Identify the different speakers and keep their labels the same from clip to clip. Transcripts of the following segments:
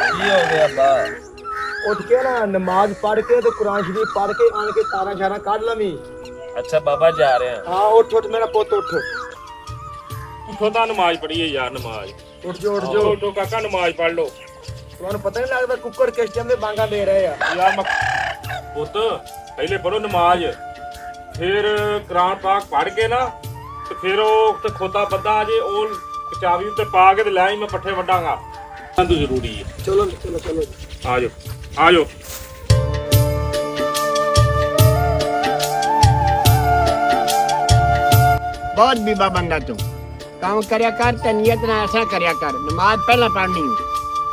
Speaker 1: की हो गया बा?
Speaker 2: उठ के ना नमाज पढ़ के तो कुरान शरीफ पढ़ के आन के तारा शारा काट लवी।
Speaker 1: अच्छा बाबा जा रहे हैं।
Speaker 2: हाँ उठ उठ मेरा पुत उठ।
Speaker 3: खुदा नमाज पढ़िए यार, नमाज
Speaker 2: उठ जो
Speaker 3: उठो काका, नमाज पढ़ लो।
Speaker 2: ਤੁਹਾਨੂੰ पता नहीं लगता कुकर किस टाइम में बांगा दे रहे हैं।
Speaker 3: यार पुत पहले पढ़ो नमाज, फिर कुरान पाक पढ़ के ना ਤੇ ਫਿਰ ਉਹ ਤੇ ਖੋਤਾ ਬੱਦਾ ਜੇ ਉਹ ਚਾਬੀ ਉੱਤੇ ਪਾ ਕੇ ਤੇ ਲੈ ਆਈ, ਮੈਂ ਪੱਠੇ ਵੱਢਾਂਗਾ। ਤੂੰ ਜ਼ਰੂਰੀ ਹੈ।
Speaker 2: चलो चलो चलो
Speaker 3: ਆ ਜਾਓ ਆ ਜਾਓ।
Speaker 4: बहुत बीबा बंदा तू काम करया कर ते नियत ना ऐसा करया कर। नमाज पहला पढ़नी हो,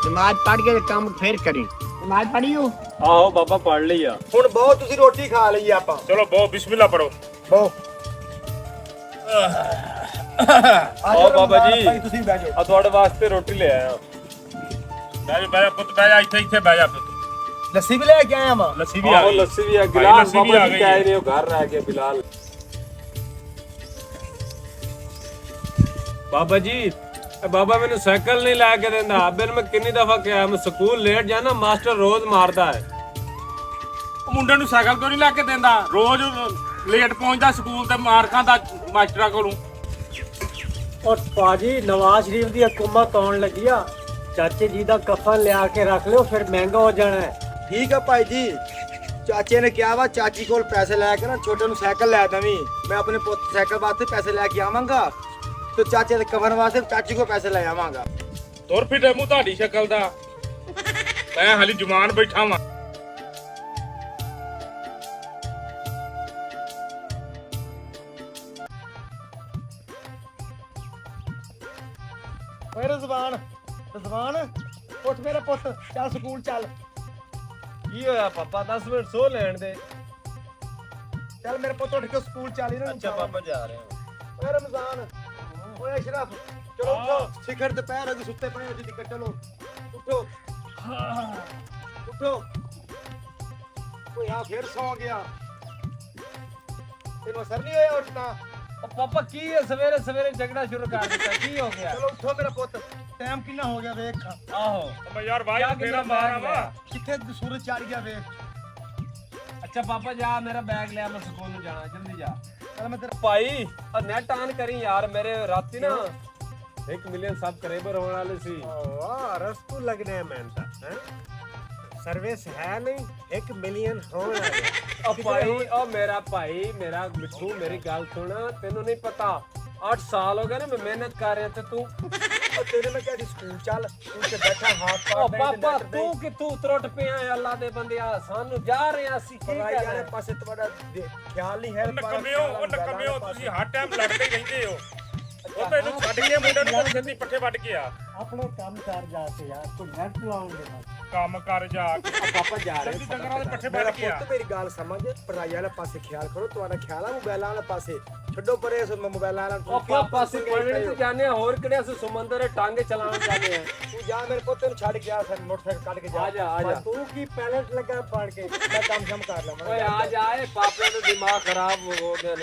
Speaker 4: नमाज पढ़ के ते काम फिर करी। नमाज पढ़ी हो?
Speaker 1: आहो बाबा पढ़ लिया।
Speaker 2: ਹੁਣ ਬਹੁਤ ਤੁਸੀਂ ਰੋਟੀ ਖਾ ਲਈ ਆਪਾਂ।
Speaker 3: ਚਲੋ ਬਹੁਤ ਬਿਸਮਿਲ੍ਲਾ ਪੜੋ।
Speaker 2: ਬਹੁ
Speaker 1: आओ बाबा जी,
Speaker 2: ਤੁਸੀਂ ਬਹਿ ਜਾਓ।
Speaker 1: आ थोड़े वास्ते रोटी ले आया।
Speaker 3: ਬਹਿ ਜਾ ਪੁੱਤ, ਬਹਿ ਜਾ ਇੱਥੇ ਬਹਿ ਜਾ ਪੁੱਤ।
Speaker 2: ਲੱਸੀ ਵੀ ਲੈ ਕੇ ਆਇਆ ਵਾਂ।
Speaker 3: ਲੱਸੀ ਵੀ ਆ
Speaker 1: आओ
Speaker 3: ਗਈ।
Speaker 1: लस्सी भी है,
Speaker 3: भाई,
Speaker 1: गिलास
Speaker 3: लस्सी भी
Speaker 1: बाबा
Speaker 3: आ
Speaker 1: जी
Speaker 3: गई
Speaker 1: कह
Speaker 3: है।
Speaker 1: रहे हो घर रह के बिलाल। बाबा जी बाबा मैंने साइकिल नहीं ला के देंदा। अबे मैं कितनी दफा कहा मैं स्कूल लेट जाना, मास्टर रोज मारदा है।
Speaker 3: ਉਹ ਮੁੰਡੇ ਨੂੰ ਸਾਈਕਲ ਕਿਉਂ ਨਹੀਂ ਲੈ ਕੇ ਦਿੰਦਾ? ਰੋਜ਼ ਲੇਟ ਪਹੁੰਚਦਾ ਸਕੂਲ ਤੇ ਮਾਰ ਖਾਂਦਾ ਮਾਸਟਰਾਂ ਕੋਲੋਂ।
Speaker 5: और पाजी नवाज शरीफ की हुकूमत आने लगी आ, चाचे जी का कफन लिया के रख लियो, फिर महंगा हो जाना है।
Speaker 2: ਠੀਕ ਆ ਭਾਈ ਜੀ। ਚਾਚੇ ਨੇ ਕਿਹਾ ਵਾ ਚਾਚੀ ਕੋਲ ਪੈਸੇ ਲੈ ਕੇ ਨਾ ਛੋਟੇ ਨੂੰ ਸਾਈਕਲ ਲੈ ਦਵੀਂ। ਮੈਂ ਆਪਣੇ ਪੁੱਤ ਸਾਈਕਲ ਵਾਸਤੇ ਪੈਸੇ ਲੈ ਕੇ ਆਵਾਂਗਾ ਤੇ ਚਾਚੇ ਦੇ ਕਵਰ ਵਾਸਤੇ ਚਾਚੀ ਕੋਲ ਪੈਸੇ ਲੈ ਆਵਾਂਗਾ।
Speaker 3: ਤੁਰ ਫਿਟੇ ਮੂੰਹ ਤੁਹਾਡੀ ਸ਼ਕਲ ਦਾ, ਮੈਂ ਹਾਲੀ ਜਵਾਨ ਬੈਠਾ ਵਾਂ।
Speaker 2: ਓਏ ਰਜ਼ਵਾਨ ਰਜ਼ਵਾਨ ਉੱਠ ਮੇਰਾ ਪੁੱਤ, ਚੱਲ ਸਕੂਲ ਚੱਲ।
Speaker 1: की होया पापा 10 मिनट सो लेने दे।
Speaker 2: ਚੱਲ ਮੇਰਾ ਪੁੱਤ ਉੱਠ ਕੇ ਸਕੂਲ ਚੱਲ। ਇਹਨਾਂ ਨੂੰ
Speaker 1: अच्छा पापा जा रहे हैं।
Speaker 2: ਓਏ ਰਮਜ਼ਾਨ ਓਏ ਅਸ਼ਰਫ ਚਲੋ ਉੱਠੋ। ਸਿਖਰ ਦੁਪਹਿਰ ਅਜੇ ਸੁੱਤੇ ਪਏ ਹੋ ਜੀ ਦਿੱਕਤ। ਚਲੋ ਉੱਠੋ ਉੱਠੋ। ਓਏ ਆ ਫੇਰ ਸੌ ਗਿਆ। ਤੈਨੂੰ ਅਸਰ ਨਹੀਂ ਹੋਇਆ ਉੱਠਣਾ?
Speaker 1: पापा की है सवेरे सवेरे झगड़ा शुरू कर दिया, की हो गया?
Speaker 2: ਚਲੋ ਉੱਠੋ ਮੇਰਾ ਪੁੱਤ, ਟਾਈਮ ਕਿੰਨਾ ਹੋ ਗਿਆ ਵੇਖ।
Speaker 1: आहो
Speaker 3: ਮੈਂ ਯਾਰ ਬਾਈ
Speaker 1: क्या
Speaker 3: ਫੇਰਾ
Speaker 1: कितना
Speaker 3: ਮਾਰਾਂ
Speaker 1: बैग
Speaker 3: ਵਾ।
Speaker 1: लिया?
Speaker 2: ਕਿੱਥੇ ਸੂਰਜ ਚੜ ਗਿਆ ਵੇਖ।
Speaker 1: अच्छा पापा जा, मेरा बैग लिया, मैं स्कूल में जाना, जल्दी जा।
Speaker 2: ਚੱਲ ਮੈਂ ਤੇਰਾ
Speaker 1: भाई और नेट ऑन करी यार, मेरे राती ना 1 मिलियन सब्सक्राइबर होने वाले सी।
Speaker 4: वाह रस्तू लगने मैन ता हैं सर्विस है नहीं 1 मिलियन होने वाले।
Speaker 1: ओ भाई ओ मेरा भाई, मेरा मिठू मेरी गल सुन, तेनू नहीं पता 8 साल हो गए ना मैं मेहनत कर रहा थे। तू
Speaker 2: ਉਹ ਤੇਰੇ ਮੈਂ ਕਿਹਾ ਸੀ ਸਕੂਲ ਚੱਲ, ਸਕੂਲ ਤੇ ਬੈਠਾ ਹੱਥ
Speaker 1: ओ
Speaker 2: ਪਾੜ
Speaker 1: पापा तू किथों त्रुट पिया है? अल्लाह दे बंदिया सानू जा रहे हैं ਅਸੀਂ ਕੀ
Speaker 2: ਪੜਾਈ
Speaker 1: ਕਰ
Speaker 2: ਵਾਲੇ
Speaker 1: ਰਹੇ
Speaker 2: ਪਾਸੇ ਤੁਹਾਡਾ ਖਿਆਲ ਨਹੀਂ ਹੈ।
Speaker 3: ਉਹ ਨਕਮਿਓ ਤੁਸੀਂ ਹਰ ਟਾਈਮ ਲੜਦੇ ਹੀ ਰਹਿੰਦੇ ਹੋ। ਉਹ ਤੈਨੂੰ ਛੱਡ ਕੇ ਮੁੰਡੇ ਨੂੰ ਸਿੱਧੀ ਪੱਠੇ ਵੱਢ ਕੇ ਆ।
Speaker 5: अपने काम कर जाते यार, कोई नेट लाओगे
Speaker 3: ਕੰਮ ਕਰ ਜਾ ਕੇ
Speaker 2: ਪਾਪਾ ਜਾ ਰਹੇ
Speaker 3: ਸਿੱਧੀ ਡੰਗਰਾਂ ਦੇ ਪੱਠੇ
Speaker 2: ਮੇਰਾ
Speaker 3: ਵੱਢ ਕੇ ਆ।
Speaker 2: ਪੁੱਤ ਮੇਰੀ ਗੱਲ ਸਮਝ, ਪੜਾਈ ਵਾਲੇ ਪਾਸੇ ਖਿਆਲ ਕਰੋ। ਤੁਹਾਡਾ ਖਿਆਲ ਆ ਮੋਬਾਈਲਾਂ ਵਾਲੇ ਪਾਸੇ ਛੱਡੋ ਪਰੇ। ਇਸ ਮੋਬਾਈਲਾਂ ਵਾਲਾ
Speaker 1: ओ पापा से पढ़ने से जाने और किड़े से समंदर टांगे चलाने जाने हैं।
Speaker 2: ਤੂੰ ਜਾ ਮੇਰੇ ਪੁੱਤ ਨੂੰ ਛੱਡ ਗਿਆ ਸਨ, ਮੋਟਰਸਾਈਕਲ ਕੱਢ ਕੇ ਜਾ।
Speaker 1: आ जा
Speaker 5: तू की पैलेट लगा पढ़ के।
Speaker 2: ਮੈਂ ਕੰਮ ਸ਼ਮ ਕਰ ਲਵਾਂ।
Speaker 1: ओए आ जा, पापा का दिमाग खराब हो गया।